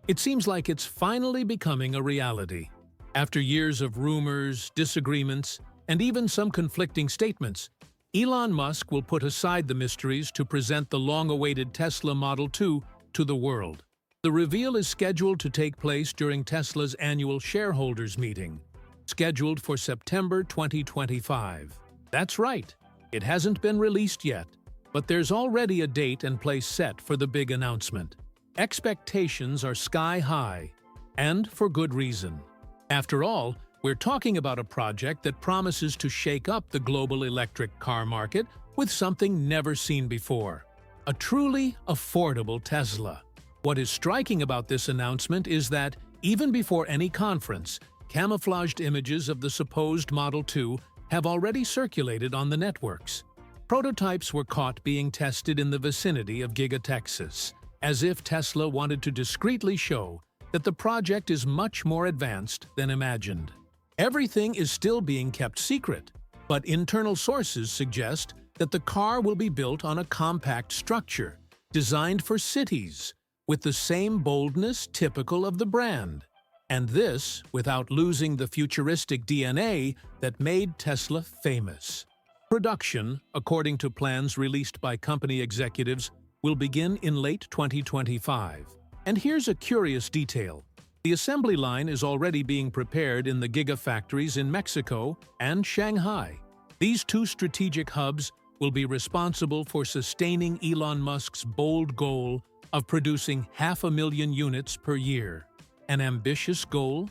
It seems like it's finally becoming a reality. After years of rumors, disagreements, and even some conflicting statements, Elon Musk will put aside the mysteries to present the long-awaited Tesla Model 2 to the world. The reveal is scheduled to take place during Tesla's annual shareholders meeting, scheduled for September 2025. That's right, it hasn't been released yet, but there's already a date and place set for the big announcement. Expectations are sky-high, and for good reason. After all, we're talking about a project that promises to shake up the global electric car market with something never seen before: a truly affordable Tesla. What is striking about this announcement is that, even before any conference, camouflaged images of the supposed Model 2 have already circulated on the networks. Prototypes were caught being tested in the vicinity of Giga, Texas, as if Tesla wanted to discreetly show that the project is much more advanced than imagined. Everything is still being kept secret, but internal sources suggest that the car will be built on a compact structure, designed for cities, with the same boldness typical of the brand. And this without losing the futuristic DNA that made Tesla famous. Production, according to plans released by company executives, will begin in late 2025. And here's a curious detail. The assembly line is already being prepared in the gigafactories in Mexico and Shanghai. These two strategic hubs will be responsible for sustaining Elon Musk's bold goal of producing 500,000 units per year. An ambitious goal,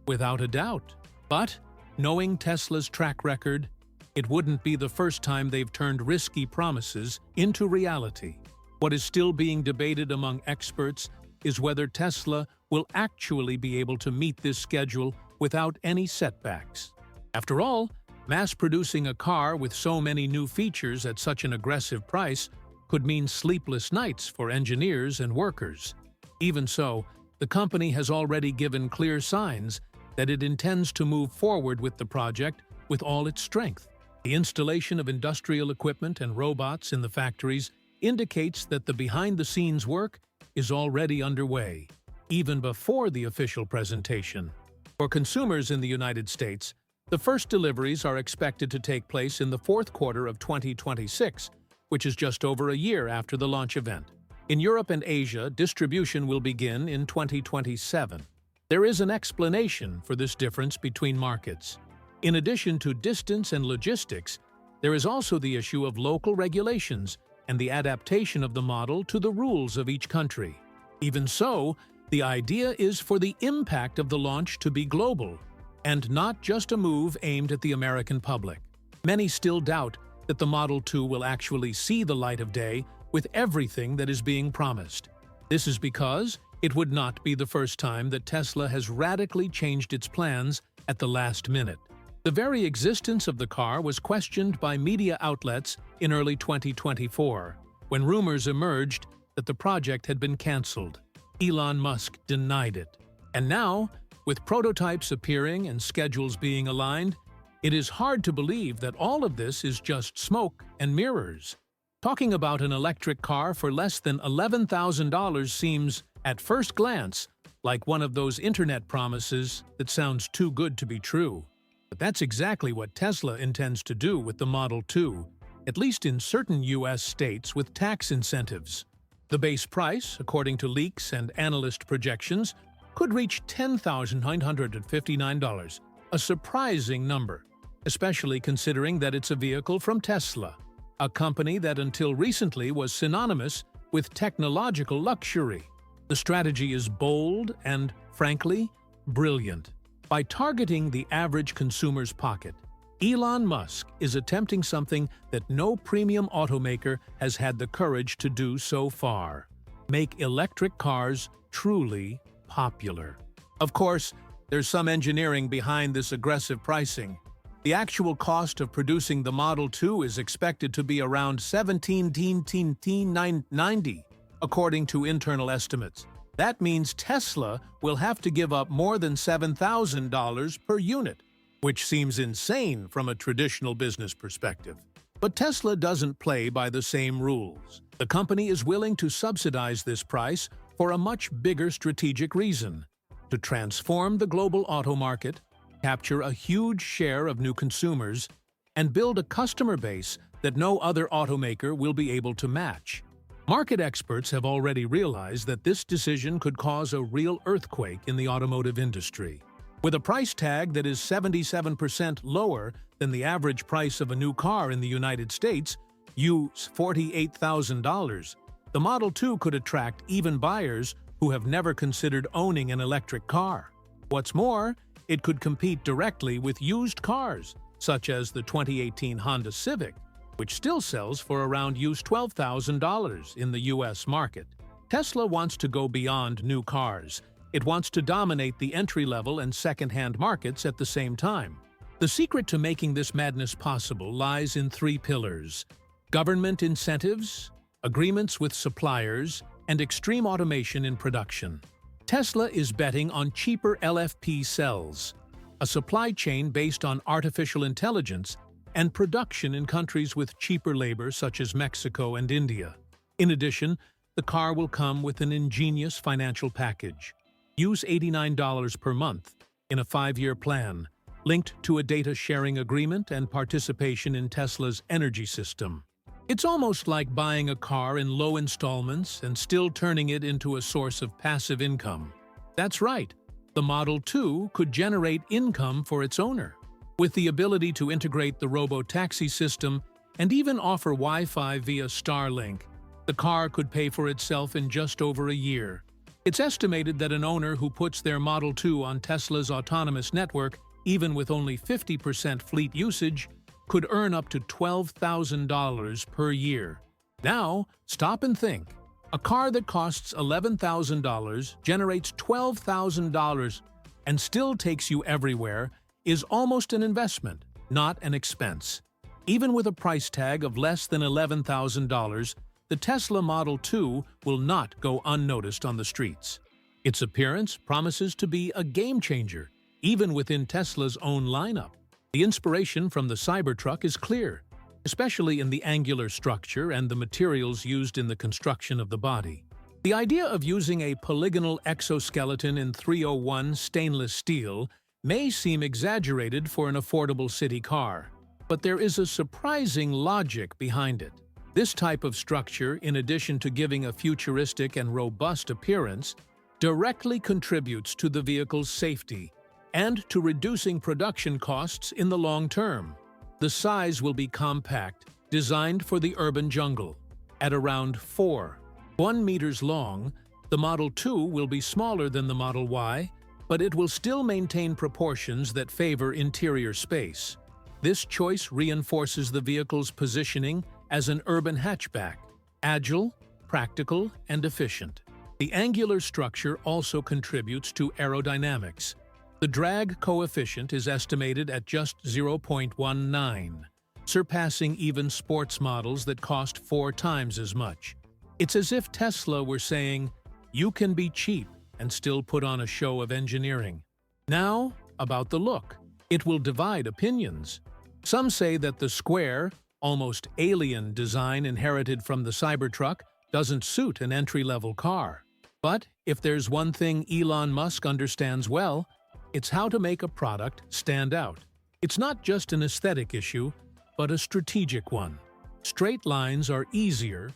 without a doubt. But, knowing Tesla's track record, it wouldn't be the first time they've turned risky promises into reality. What is still being debated among experts is whether Tesla will actually be able to meet this schedule without any setbacks. After all, mass-producing a car with so many new features at such an aggressive price could mean sleepless nights for engineers and workers. Even so, the company has already given clear signs that it intends to move forward with the project with all its strength. The installation of industrial equipment and robots in the factories indicates that the behind-the-scenes work is already underway, even before the official presentation. For consumers in the United States, the first deliveries are expected to take place in the fourth quarter of 2026, which is just over a year after the launch event. In Europe and Asia, distribution will begin in 2027. There is an explanation for this difference between markets. In addition to distance and logistics, there is also the issue of local regulations and the adaptation of the model to the rules of each country. Even so, the idea is for the impact of the launch to be global, and not just a move aimed at the American public. Many still doubt that the Model 2 will actually see the light of day with everything that is being promised. This is because it would not be the first time that Tesla has radically changed its plans at the last minute. The very existence of the car was questioned by media outlets in early 2024, when rumors emerged that the project had been cancelled. Elon Musk denied it. And now, with prototypes appearing and schedules being aligned, it is hard to believe that all of this is just smoke and mirrors. Talking about an electric car for less than $11,000 seems, at first glance, like one of those internet promises that sounds too good to be true. But that's exactly what Tesla intends to do with the Model 2, at least in certain US states with tax incentives. The base price, according to leaks and analyst projections, could reach $10,959, a surprising number, especially considering that it's a vehicle from Tesla, a company that until recently was synonymous with technological luxury. The strategy is bold and, frankly, brilliant. By targeting the average consumer's pocket, Elon Musk is attempting something that no premium automaker has had the courage to do so far: make electric cars truly popular. Of course, there's some engineering behind this aggressive pricing. The actual cost of producing the Model 2 is expected to be around $17,990, according to internal estimates. That means Tesla will have to give up more than $7,000 per unit, which seems insane from a traditional business perspective. But Tesla doesn't play by the same rules. The company is willing to subsidize this price for a much bigger strategic reason: to transform the global auto market, capture a huge share of new consumers, and build a customer base that no other automaker will be able to match. Market experts have already realized that this decision could cause a real earthquake in the automotive industry. With a price tag that is 77% lower than the average price of a new car in the United States, US $48,000, the Model 2 could attract even buyers who have never considered owning an electric car. What's more, it could compete directly with used cars, such as the 2018 Honda Civic, which still sells for around US $12,000 in the US market. Tesla wants to go beyond new cars. It wants to dominate the entry-level and second-hand markets at the same time. The secret to making this madness possible lies in three pillars: government incentives, agreements with suppliers, and extreme automation in production. Tesla is betting on cheaper LFP cells, a supply chain based on artificial intelligence, and production in countries with cheaper labor such as Mexico and India. In addition, the car will come with an ingenious financial package. Use $89 per month in a 5-year plan, linked to a data-sharing agreement and participation in Tesla's energy system. It's almost like buying a car in low installments and still turning it into a source of passive income. That's right, the Model 2 could generate income for its owner. With the ability to integrate the RoboTaxi system and even offer Wi-Fi via Starlink, the car could pay for itself in just over a year. It's estimated that an owner who puts their Model 2 on Tesla's autonomous network, even with only 50% fleet usage, could earn up to $12,000 per year. Now, stop and think. A car that costs $11,000, generates $12,000, and still takes you everywhere is almost an investment, not an expense. Even with a price tag of less than $11,000, the Tesla Model 2 will not go unnoticed on the streets. Its appearance promises to be a game-changer, even within Tesla's own lineup. The inspiration from the Cybertruck is clear, especially in the angular structure and the materials used in the construction of the body. The idea of using a polygonal exoskeleton in 301 stainless steel may seem exaggerated for an affordable city car, but there is a surprising logic behind it. This type of structure, in addition to giving a futuristic and robust appearance, directly contributes to the vehicle's safety and to reducing production costs in the long term. The size will be compact, designed for the urban jungle. At around 4.1 meters long, the Model 2 will be smaller than the Model Y, but it will still maintain proportions that favor interior space. This choice reinforces the vehicle's positioning as an urban hatchback, agile, practical, and efficient. The angular structure also contributes to aerodynamics. The drag coefficient is estimated at just 0.19, surpassing even sports models that cost 4 times as much. It's as if Tesla were saying, you can be cheap and still put on a show of engineering. Now, about the look. It will divide opinions. Some say that the square, almost alien design inherited from the Cybertruck doesn't suit an entry-level car. But if there's one thing Elon Musk understands well, it's how to make a product stand out. It's not just an aesthetic issue, but a strategic one. Straight lines are easier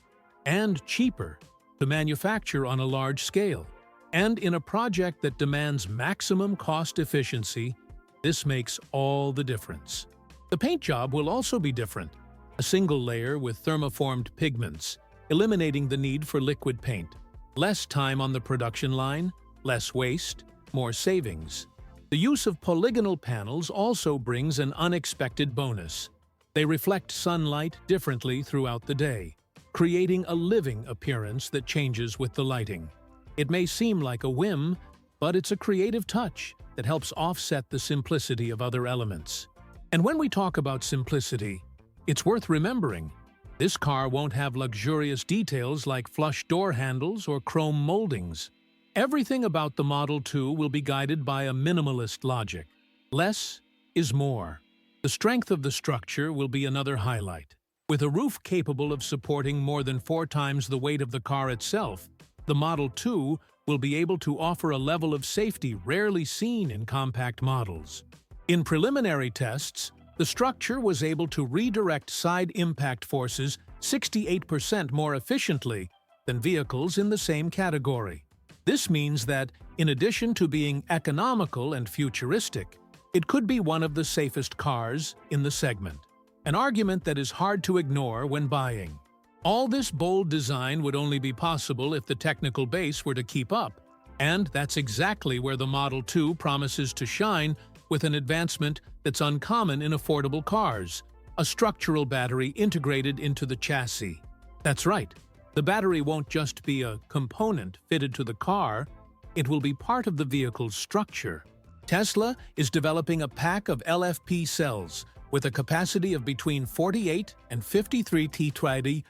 and cheaper to manufacture on a large scale. And in a project that demands maximum cost efficiency, this makes all the difference. The paint job will also be different. A single layer with thermoformed pigments, eliminating the need for liquid paint. Less time on the production line, less waste, more savings. The use of polygonal panels also brings an unexpected bonus. They reflect sunlight differently throughout the day, creating a living appearance that changes with the lighting. It may seem like a whim, but it's a creative touch that helps offset the simplicity of other elements. And when we talk about simplicity, it's worth remembering, this car won't have luxurious details like flush door handles or chrome moldings. Everything about the Model 2 will be guided by a minimalist logic. Less is more. The strength of the structure will be another highlight. With a roof capable of supporting more than 4 times the weight of the car itself, the Model 2 will be able to offer a level of safety rarely seen in compact models. In preliminary tests, the structure was able to redirect side impact forces 68% more efficiently than vehicles in the same category. This means that, in addition to being economical and futuristic, it could be one of the safest cars in the segment, an argument that is hard to ignore when buying. All this bold design would only be possible if the technical base were to keep up, and that's exactly where the Model 2 promises to shine with an advancement that's uncommon in affordable cars: a structural battery integrated into the chassis. That's right, the battery won't just be a component fitted to the car, it will be part of the vehicle's structure. Tesla is developing a pack of LFP cells with a capacity of between 48 and 53 TWh,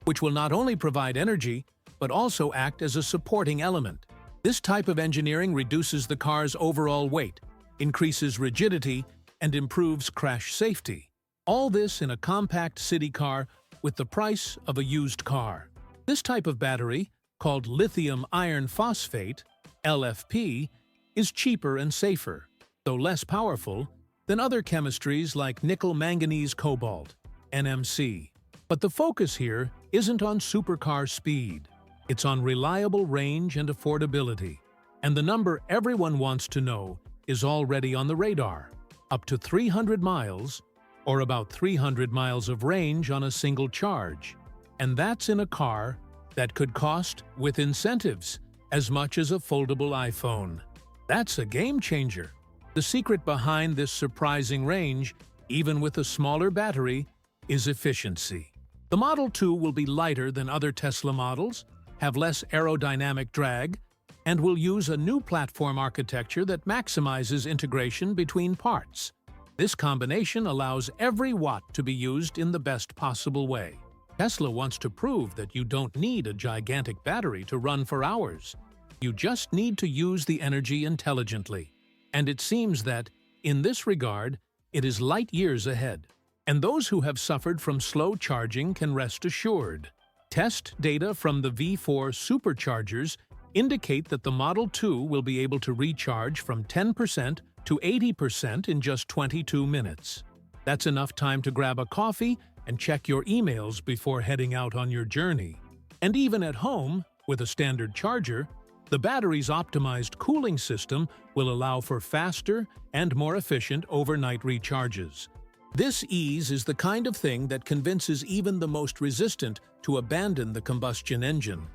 which will not only provide energy, but also act as a supporting element. This type of engineering reduces the car's overall weight, increases rigidity, and improves crash safety. All this in a compact city car with the price of a used car. This type of battery, called lithium iron phosphate, LFP, is cheaper and safer, though less powerful, than other chemistries like nickel-manganese cobalt, NMC. But the focus here isn't on supercar speed. It's on reliable range and affordability. And the number everyone wants to know is already on the radar: up to 300 miles, or about 300 miles of range on a single charge. And that's in a car that could cost, with incentives, as much as a foldable iPhone. That's a game changer. The secret behind this surprising range, even with a smaller battery, is efficiency. The Model 2 will be lighter than other Tesla models, have less aerodynamic drag, and will use a new platform architecture that maximizes integration between parts. This combination allows every watt to be used in the best possible way. Tesla wants to prove that you don't need a gigantic battery to run for hours. You just need to use the energy intelligently. And it seems that, in this regard, it is light years ahead. And those who have suffered from slow charging can rest assured. Test data from the V4 superchargers indicate that the Model 2 will be able to recharge from 10% to 80% in just 22 minutes. That's enough time to grab a coffee and check your emails before heading out on your journey. And even at home, with a standard charger, the battery's optimized cooling system will allow for faster and more efficient overnight recharges. This ease is the kind of thing that convinces even the most resistant to abandon the combustion engine.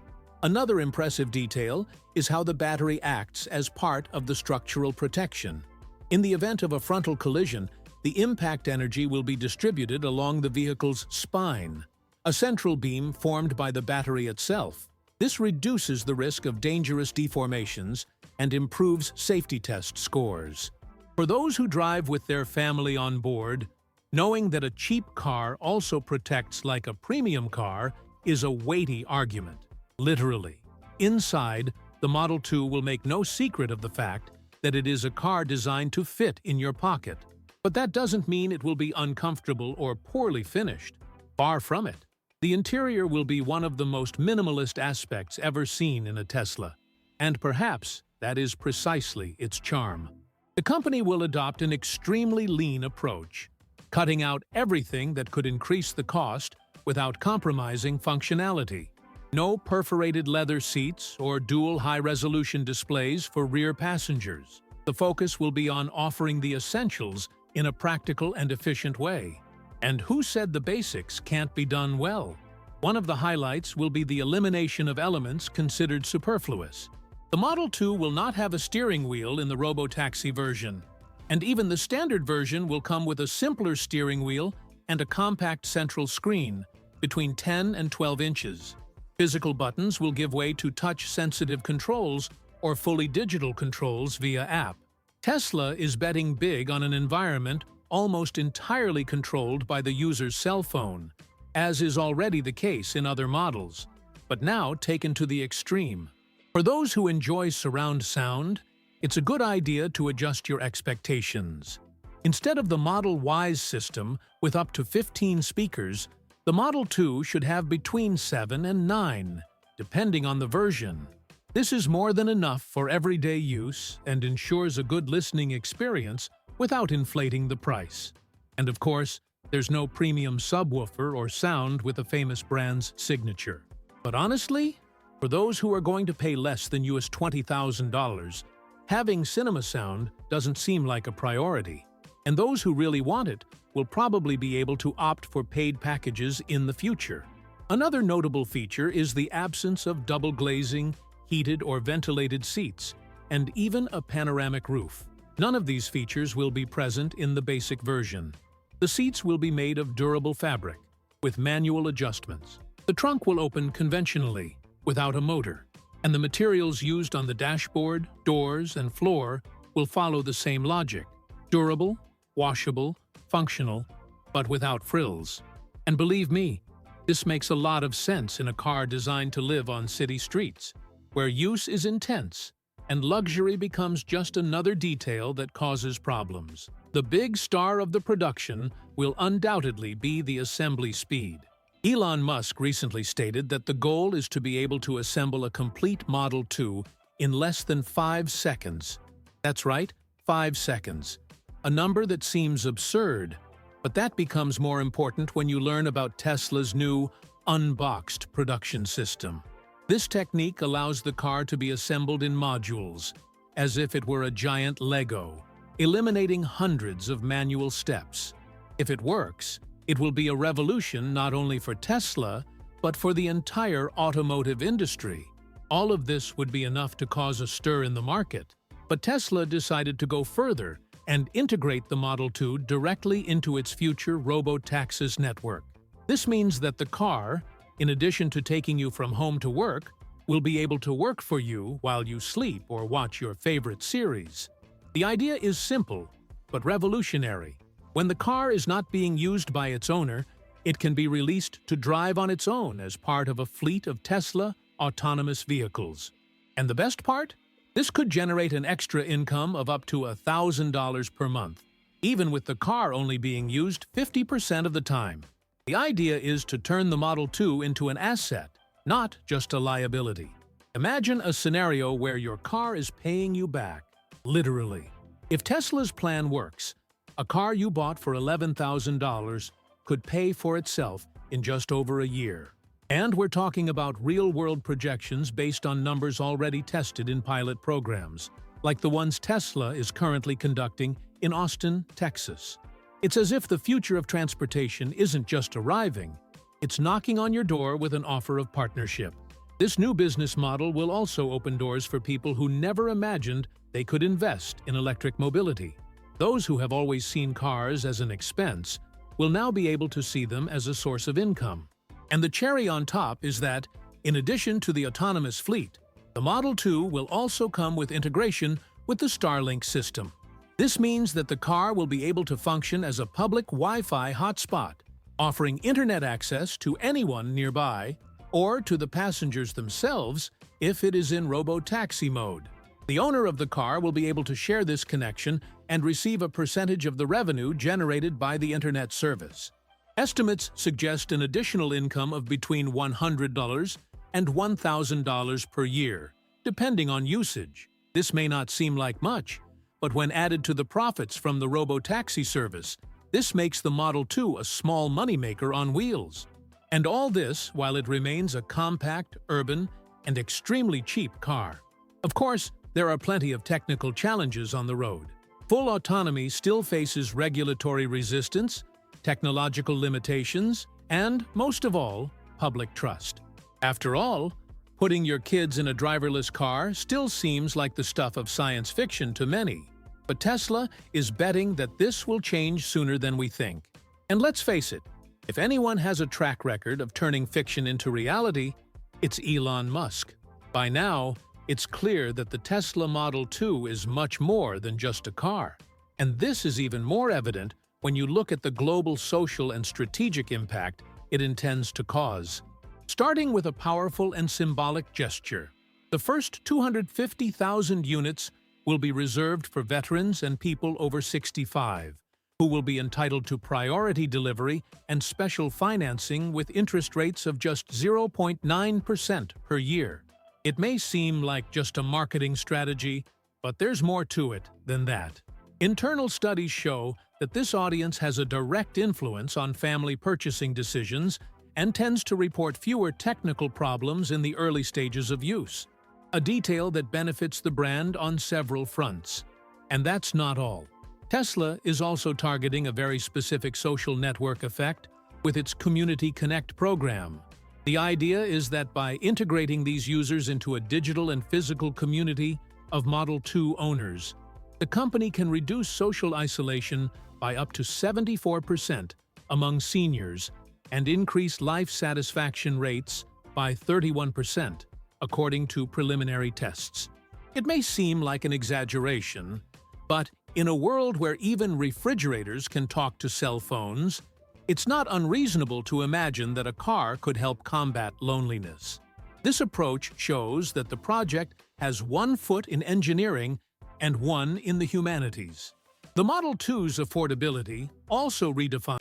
Another impressive detail is how the battery acts as part of the structural protection. In the event of a frontal collision, the impact energy will be distributed along the vehicle's spine, a central beam formed by the battery itself. This reduces the risk of dangerous deformations and improves safety test scores. For those who drive with their family on board, knowing that a cheap car also protects like a premium car is a weighty argument. Literally. Inside, the Model 2 will make no secret of the fact that it is a car designed to fit in your pocket. But that doesn't mean it will be uncomfortable or poorly finished. Far from it. The interior will be one of the most minimalist aspects ever seen in a Tesla. And perhaps that is precisely its charm. The company will adopt an extremely lean approach, cutting out everything that could increase the cost without compromising functionality. No perforated leather seats or dual high-resolution displays for rear passengers. The focus will be on offering the essentials in a practical and efficient way. And who said the basics can't be done well? One of the highlights will be the elimination of elements considered superfluous. The Model 2 will not have a steering wheel in the RoboTaxi version, and even the standard version will come with a simpler steering wheel and a compact central screen between 10 and 12 inches. Physical buttons will give way to touch-sensitive controls or fully digital controls via app. Tesla is betting big on an environment almost entirely controlled by the user's cell phone, as is already the case in other models, but now taken to the extreme. For those who enjoy surround sound, it's a good idea to adjust your expectations. Instead of the Model Y's system with up to 15 speakers, the Model 2 should have between 7 and 9. depending on the version. This is more than enough for everyday use and ensures a good listening experience without inflating the price. And of course, there's no premium subwoofer or sound with a famous brand's signature. But honestly, for those who are going to pay less than $20,000, having cinema sound doesn't seem like a priority. And those who really want it will probably be able to opt for paid packages in the future. Another notable feature is the absence of double glazing, heated or ventilated seats, and even a panoramic roof. None of these features will be present in the basic version. The seats will be made of durable fabric, with manual adjustments. The trunk will open conventionally, without a motor, and the materials used on the dashboard, doors, and floor will follow the same logic: durable, washable, functional, but without frills. And believe me, this makes a lot of sense in a car designed to live on city streets, where use is intense and luxury becomes just another detail that causes problems. The big star of the production will undoubtedly be the assembly speed. Elon Musk recently stated that the goal is to be able to assemble a complete Model 2 in less than 5 seconds. That's right, 5 seconds. A number that seems absurd, but that becomes more important when you learn about Tesla's new unboxed production system. This technique allows the car to be assembled in modules, as if it were a giant Lego, eliminating hundreds of manual steps. If it works, it will be a revolution not only for Tesla, but for the entire automotive industry. All of this would be enough to cause a stir in the market, but Tesla decided to go further and integrate the Model 2 directly into its future RoboTaxi network. This means that the car, in addition to taking you from home to work, will be able to work for you while you sleep or watch your favorite series. The idea is simple, but revolutionary. When the car is not being used by its owner, it can be released to drive on its own as part of a fleet of Tesla autonomous vehicles. And the best part? This could generate an extra income of up to $1,000 per month, even with the car only being used 50% of the time. The idea is to turn the Model 2 into an asset, not just a liability. Imagine a scenario where your car is paying you back, literally. If Tesla's plan works, a car you bought for $11,000 could pay for itself in just over a year. And we're talking about real-world projections based on numbers already tested in pilot programs, like the ones Tesla is currently conducting in Austin, Texas. It's as if the future of transportation isn't just arriving, it's knocking on your door with an offer of partnership. This new business model will also open doors for people who never imagined they could invest in electric mobility. Those who have always seen cars as an expense will now be able to see them as a source of income. And the cherry on top is that, in addition to the autonomous fleet, the Model 2 will also come with integration with the Starlink system. This means that the car will be able to function as a public Wi-Fi hotspot, offering internet access to anyone nearby or to the passengers themselves if it is in RoboTaxi mode. The owner of the car will be able to share this connection and receive a percentage of the revenue generated by the internet service. Estimates suggest an additional income of between $100 and $1,000 per year, depending on usage. This may not seem like much, but when added to the profits from the RoboTaxi service, this makes the Model 2 a small moneymaker on wheels. And all this while it remains a compact, urban, and extremely cheap car. Of course, there are plenty of technical challenges on the road. Full autonomy still faces regulatory resistance, technological limitations, and, most of all, public trust. After all, putting your kids in a driverless car still seems like the stuff of science fiction to many. But Tesla is betting that this will change sooner than we think. And let's face it, if anyone has a track record of turning fiction into reality, it's Elon Musk. By now, it's clear that the Tesla Model 2 is much more than just a car. And this is even more evident when you look at the global social and strategic impact it intends to cause. Starting with a powerful and symbolic gesture, the first 250,000 units will be reserved for veterans and people over 65, who will be entitled to priority delivery and special financing with interest rates of just 0.9% per year. It may seem like just a marketing strategy, but there's more to it than that. Internal studies show that this audience has a direct influence on family purchasing decisions and tends to report fewer technical problems in the early stages of use, a detail that benefits the brand on several fronts. And that's not all. Tesla is also targeting a very specific social network effect with its Community Connect program. The idea is that by integrating these users into a digital and physical community of Model 2 owners, the company can reduce social isolation by up to 74% among seniors and increase life satisfaction rates by 31%, according to preliminary tests. It may seem like an exaggeration, but in a world where even refrigerators can talk to cell phones, it's not unreasonable to imagine that a car could help combat loneliness. This approach shows that the project has one foot in engineering and one in the humanities. The Model 2's affordability also redefines